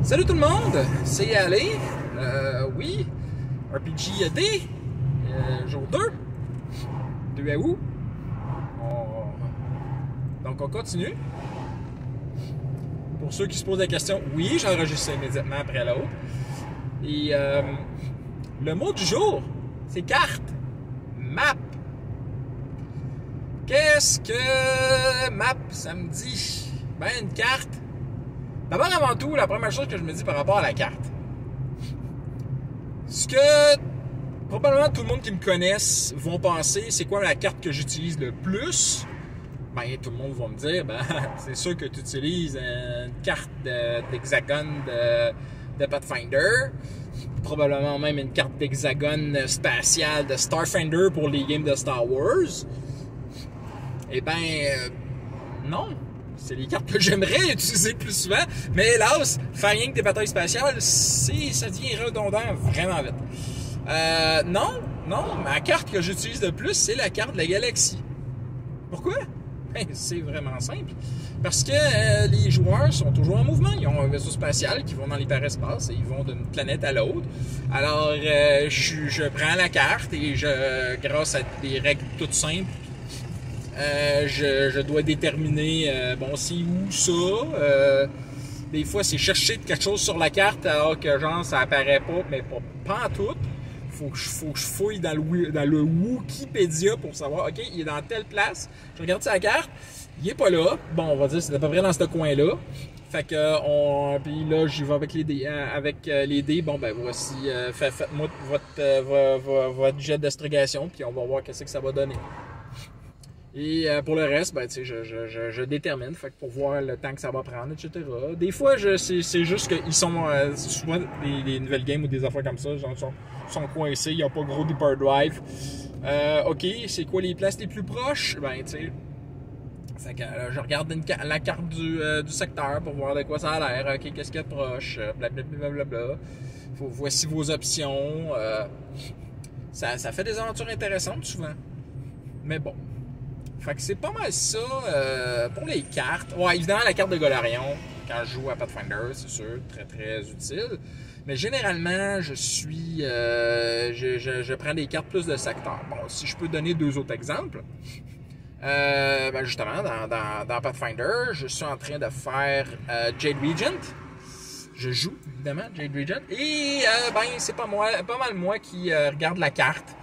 Salut tout le monde, c'est Ali. Oui, RPG D, jour 2 août. Donc on continue. Pour ceux qui se posent la question, oui, j'enregistre immédiatement après l'autre. Et le mot du jour, c'est carte, map. Qu'est-ce que map, ça me dit? Ben, une carte. D'abord, avant tout, la première chose que je me dis par rapport à la carte. Ce que probablement tout le monde qui me connaisse vont penser, c'est quoi la carte que j'utilise le plus? Ben, tout le monde va me dire, ben, c'est sûr que tu utilises une carte d'hexagone de Pathfinder. Probablement même une carte d'hexagone spatiale de Starfinder pour les games de Star Wars. Eh ben, non. C'est les cartes que j'aimerais utiliser plus souvent, mais hélas, faire rien que des batailles spatiales, ça devient redondant vraiment vite. Non, ma carte que j'utilise le plus, c'est la carte de la galaxie. Pourquoi? Ben, c'est vraiment simple. Parce que les joueurs sont toujours en mouvement. Ils ont un vaisseau spatial qui vont dans l'hyperespace et ils vont d'une planète à l'autre. Alors, je prends la carte et grâce à des règles toutes simples, je dois déterminer, c'est où ça. Des fois, c'est chercher quelque chose sur la carte alors que genre ça apparaît pas, mais pas en tout. Faut que je fouille dans le Wikipédia pour savoir, OK, il est dans telle place. Je regarde sa carte, il est pas là. Bon, on va dire c'est à peu près dans ce coin-là. Fait que puis là, j'y vais avec les dés. Bon, ben voici, faites-moi votre jet d'astrogation, puis on va voir qu'est-ce que ça va donner. Et pour le reste, ben, tu sais, je détermine, fait que pour voir le temps que ça va prendre, etc. Des fois, c'est juste qu'ils sont souvent des nouvelles games ou des affaires comme ça, genre, sont coincés, ils n'ont pas gros d'hyperdrive. OK, c'est quoi les places les plus proches? Ben, tu sais, fait que je regarde la carte du secteur pour voir de quoi ça a l'air. OK, qu'est-ce qu'il y a de proche? Blablabla. Voici vos options. Ça fait des aventures intéressantes souvent. Mais bon. Fait que c'est pas mal ça pour les cartes. Ouais, évidemment, la carte de Golarion, quand je joue à Pathfinder, c'est sûr, très très utile. Mais généralement, je prends des cartes plus de secteur. Bon, si je peux donner deux autres exemples. Ben justement, dans Pathfinder, je suis en train de faire Jade Regent. Je joue, évidemment, Jade Regent. Et c'est pas mal moi qui regarde la carte.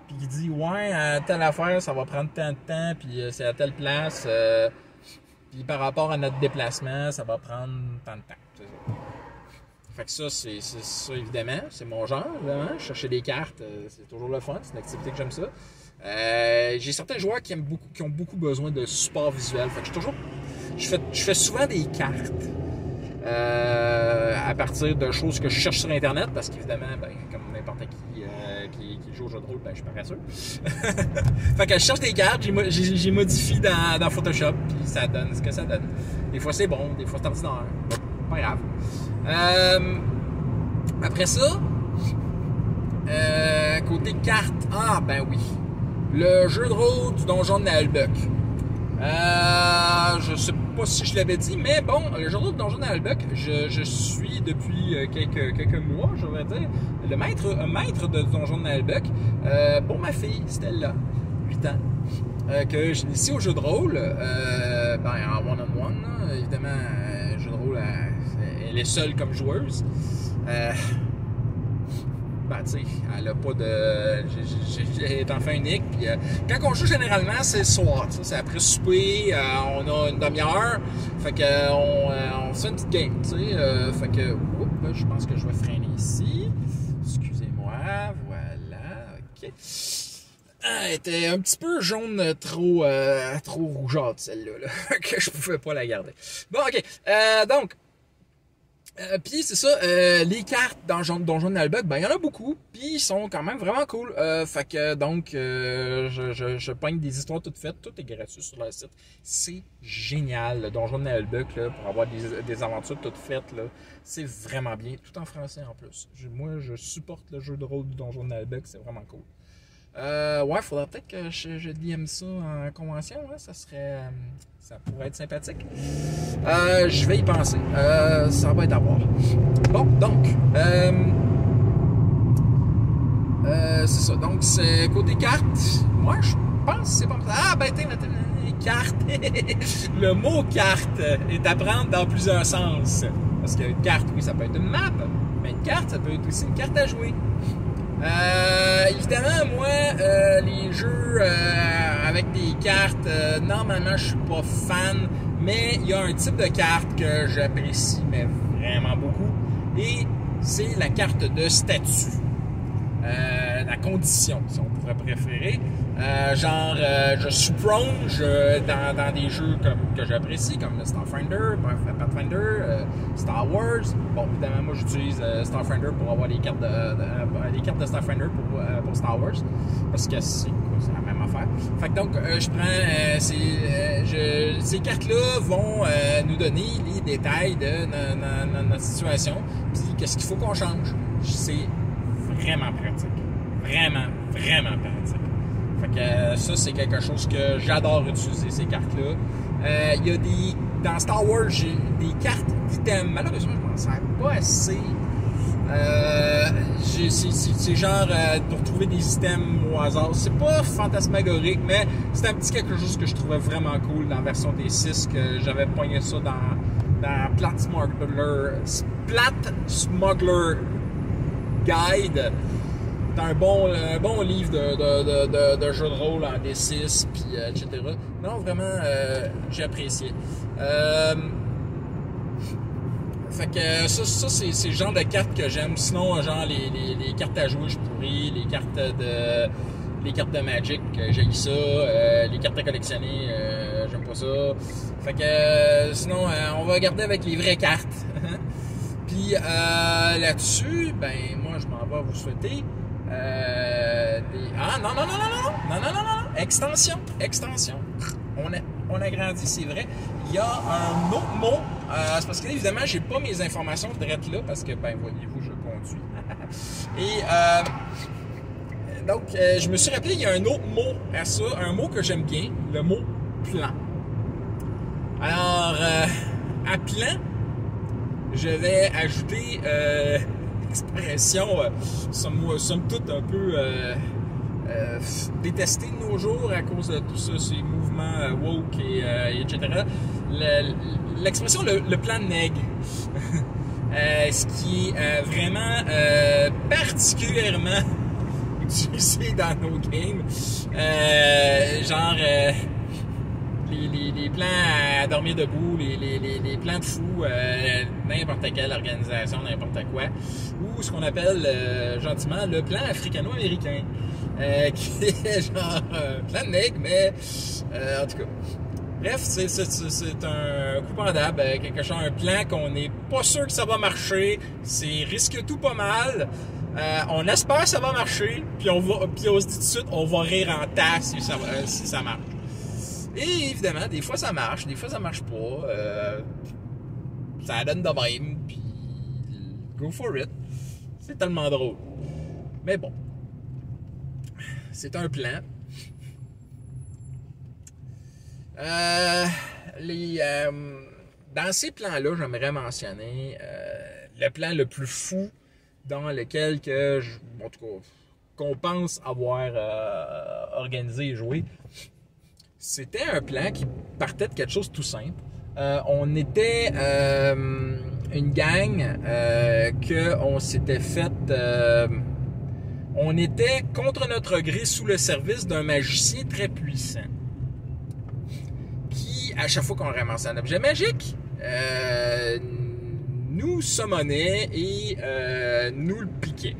Puis il dit, ouais, telle affaire, ça va prendre tant de temps, puis c'est à telle place. Puis par rapport à notre déplacement, ça va prendre tant de temps. C'est ça. Fait que ça, c'est ça, évidemment. C'est mon genre, évidemment. Chercher des cartes, c'est toujours le fun. C'est une activité que j'aime ça. J'ai certains joueurs qui ont beaucoup besoin de support visuel. Fait que je fais souvent des cartes. À partir de choses que je cherche sur Internet, parce qu'évidemment, ben, comme n'importe qui joue au jeu de rôle, ben, je suis paresseux. Fait que je cherche des cartes, j'ai modifié dans Photoshop, puis ça donne ce que ça donne. Des fois c'est bon, des fois c'est ordinaire. Pas grave. Après ça, côté carte, ben oui. Le jeu de rôle du donjon de Naalbuck. Je sais pas si je l'avais dit, mais bon, le jeu de rôle du donjon de Naalbuck, je suis depuis quelques mois, je vais dire, le maître de donjon de Naalbuck pour ma fille, Stella, 8 ans, que je l'initie au jeu de rôle, en one-on-one, évidemment, le jeu de rôle, elle est seule comme joueuse. Ben, tu sais, elle a pas de. Elle est enfant unique. Puis, quand on joue, généralement, c'est le soir. C'est après souper, on a une demi-heure. Fait que, on fait une petite game, tu sais. Fait que, je pense que je vais freiner ici. Excusez-moi, voilà, ok. Elle était un petit peu jaune, trop rougeâtre, celle-là, là, que je pouvais pas la garder. Bon, ok. Donc. Puis c'est ça, les cartes dans Donjon de Naalbuck, ben il y en a beaucoup, puis ils sont quand même vraiment cool. Fait que donc je pogne des histoires toutes faites, tout est gratuit sur le site. C'est génial, le Donjon de Naalbuck là, pour avoir des aventures toutes faites là, c'est vraiment bien, tout en français en plus. Moi je supporte le jeu de rôle du Donjon de Naalbuck, c'est vraiment cool. Ouais, faudrait peut-être que je DM ça en convention, hein, ça pourrait être sympathique. Je vais y penser. Ça va être à voir. Bon, donc, c'est ça. Donc, c'est côté carte. Moi, je pense que c'est pas ça. Ah, ben, les cartes. Le mot carte est à prendre dans plusieurs sens. Parce qu'une carte, oui, ça peut être une map, mais une carte, ça peut être aussi une carte à jouer. Évidemment, moi, les jeux avec des cartes, normalement, je suis pas fan, mais il y a un type de carte que j'apprécie, mais vraiment beaucoup, et c'est la carte de statut. La condition, si on pourrait préférer. Je suis prone dans des jeux que j'apprécie, comme le Starfinder, Pathfinder, Star Wars. Bon, évidemment, moi, j'utilise Starfinder pour avoir les cartes de Starfinder pour Star Wars, parce que c'est la même affaire. Fait que donc, je prends... ces cartes-là vont nous donner les détails de notre situation, puis qu'est-ce qu'il faut qu'on change. C'est vraiment pratique. Vraiment, vraiment pratique. Fait que ça, c'est quelque chose que j'adore utiliser, ces cartes-là. Il y a dans Star Wars, j'ai des cartes d'items. Malheureusement, je m'en sers pas assez. C'est genre pour trouver des items au hasard. C'est pas fantasmagorique, mais c'est un petit quelque chose que je trouvais vraiment cool dans la version des 6, que j'avais pogné ça dans Plat Smuggler Guide. C'est un bon livre de jeu de rôle en D6, puis etc. Non, vraiment, j'ai apprécié. Fait que ça c'est le genre de cartes que j'aime. Sinon, genre les cartes à jouer, je pourris. Les cartes de Magic, j'haïs ça. Les cartes à collectionner, j'aime pas ça. Fait que sinon, on va regarder avec les vraies cartes. Puis là-dessus, ben moi je m'en vais vous souhaiter non, extension. On agrandit, c'est vrai. Il y a un autre mot, c'est parce que évidemment j'ai pas mes informations directes là, parce que ben voyez-vous, je conduis. Et donc je me suis rappelé, il y a un autre mot à ça, un mot que j'aime bien, le mot plan. Alors à plan, je vais ajouter l'expression somme toute un peu détestée de nos jours à cause de tout ça, ces mouvements woke et etc. L'expression le plan nègre. Ce qui est vraiment particulièrement utilisé dans nos games. Les plans à dormir debout, les plans de fou, n'importe quelle organisation, n'importe quoi, ou ce qu'on appelle gentiment le plan africano-américain, qui est genre plan de nègre, mais en tout cas. Bref, c'est un coup pendable, quelque chose, un plan qu'on n'est pas sûr que ça va marcher, c'est risque tout pas mal. On espère que ça va marcher, puis on se dit tout de suite, on va rire en tasse si ça marche. Et évidemment, des fois ça marche, des fois ça marche pas. Ça donne de même, puis go for it. C'est tellement drôle. Mais bon, c'est un plan. Dans ces plans-là, j'aimerais mentionner le plan le plus fou dans lequel en tout cas, qu'on pense avoir organisé et joué. C'était un plan qui partait de quelque chose de tout simple. On était une gang qu'on s'était fait... on était contre notre gré sous le service d'un magicien très puissant qui, à chaque fois qu'on ramassait un objet magique, nous summonait et nous le piquait.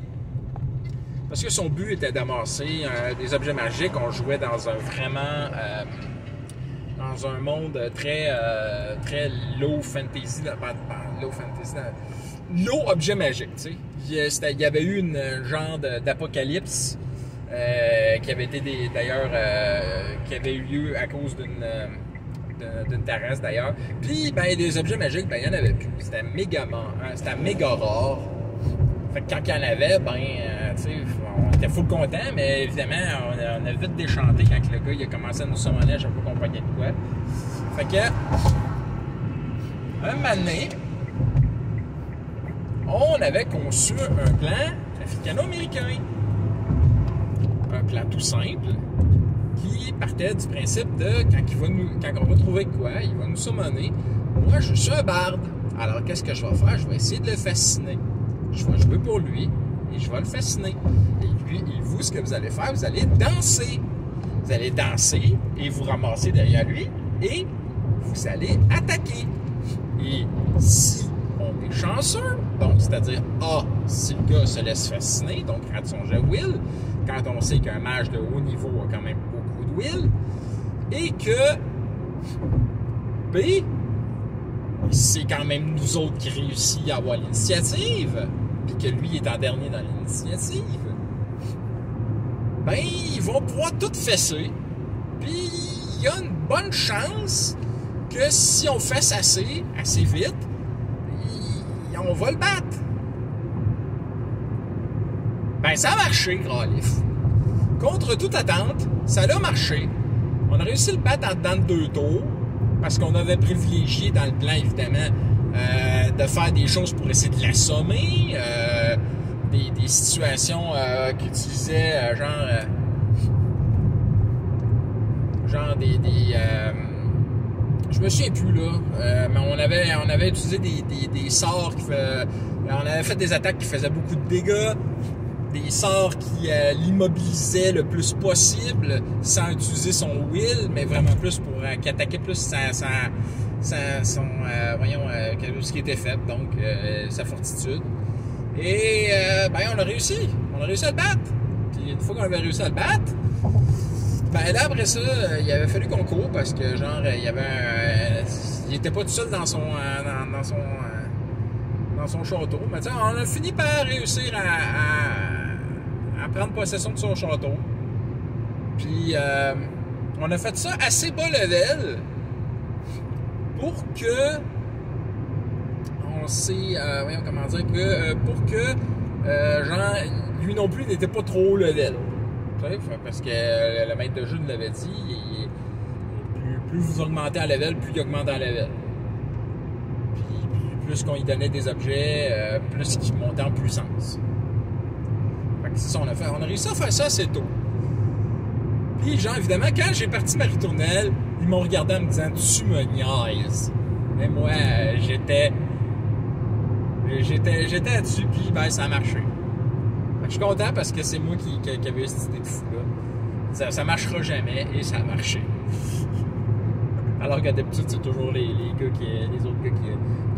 Parce que son but était d'amasser des objets magiques. On jouait dans dans un monde très low fantasy, low objet magique, tu sais. Il y avait eu une genre d'apocalypse qui avait été d'ailleurs qui avait eu lieu à cause d'une terrasse d'ailleurs. Puis ben des objets magiques, ben il y en avait plus. C'était méga rare. Fait que quand il y en avait, ben tu sais, on était full content, mais évidemment, on a vite déchanté quand le gars il a commencé à nous summoner à chaque fois qu'on pognait de quoi. Fait que, un moment donné, on avait conçu un plan africano-américain. Un plan tout simple qui partait du principe de quand on va trouver quoi, il va nous summoner. Moi, je suis un barde. Alors, qu'est-ce que je vais faire? Je vais essayer de le fasciner. Je vais jouer pour lui et je vais le fasciner. Et lui, vous, ce que vous allez faire, vous allez danser. Vous allez danser et vous ramasser derrière lui et vous allez attaquer. Et si on est chanceux, donc c'est-à-dire si le gars se laisse fasciner, donc rate son jet will, quand on sait qu'un mage de haut niveau a quand même beaucoup de will, et que B, c'est quand même nous autres qui réussit à avoir l'initiative, puis que lui est en dernier dans l'initiative, ben, ils vont pouvoir tout fesser, puis il y a une bonne chance que si on fesse assez vite, on va le battre. Ben, ça a marché, Gralif. Contre toute attente, ça a marché. On a réussi à le battre en dedans de 2 tours, parce qu'on avait privilégié dans le plan, évidemment, de faire des choses pour essayer de l'assommer, des situations qui utilisaient je me souviens plus, là, mais on avait utilisé des sorts on avait fait des attaques qui faisaient beaucoup de dégâts, des sorts qui l'immobilisaient le plus possible sans utiliser son will, mais vraiment plus pour qui attaquait plus ce qui était fait, donc sa fortitude. Et ben on a réussi à le battre. Puis une fois qu'on avait réussi à le battre, ben là après ça, il avait fallu qu'on court parce que genre il était pas tout seul dans son château. Mais tu sais, on a fini par réussir à prendre possession de son château. Puis on a fait ça assez bas level pour que lui non plus n'était pas trop haut level. Parce que le maître de jeu nous l'avait dit, plus vous augmentez en level, plus il augmente en level. Puis plus qu'on lui donnait des objets, plus il montait en puissance. Fait que c'est ça, on a réussi à faire ça assez tôt. Puis genre, évidemment, quand j'ai parti ma ritournelle, ils m'ont regardé en me disant « Tu me niaises ». Mais moi, j'étais là-dessus, puis ben, ça a marché. Je suis content parce que c'est moi qui avait eu cette idée de fou-là. Ça marchera jamais, et ça a marché. Alors que d'habitude, c'est toujours les autres gars qui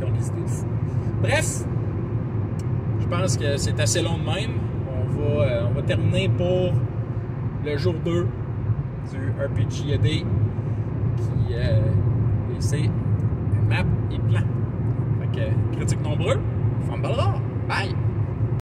ont des idées de fou. Bref, je pense que c'est assez long de même. On va terminer pour le jour 2 du RPG AD, qui c'est map et plan. Fait que, critique nombreux, Famballera, bye!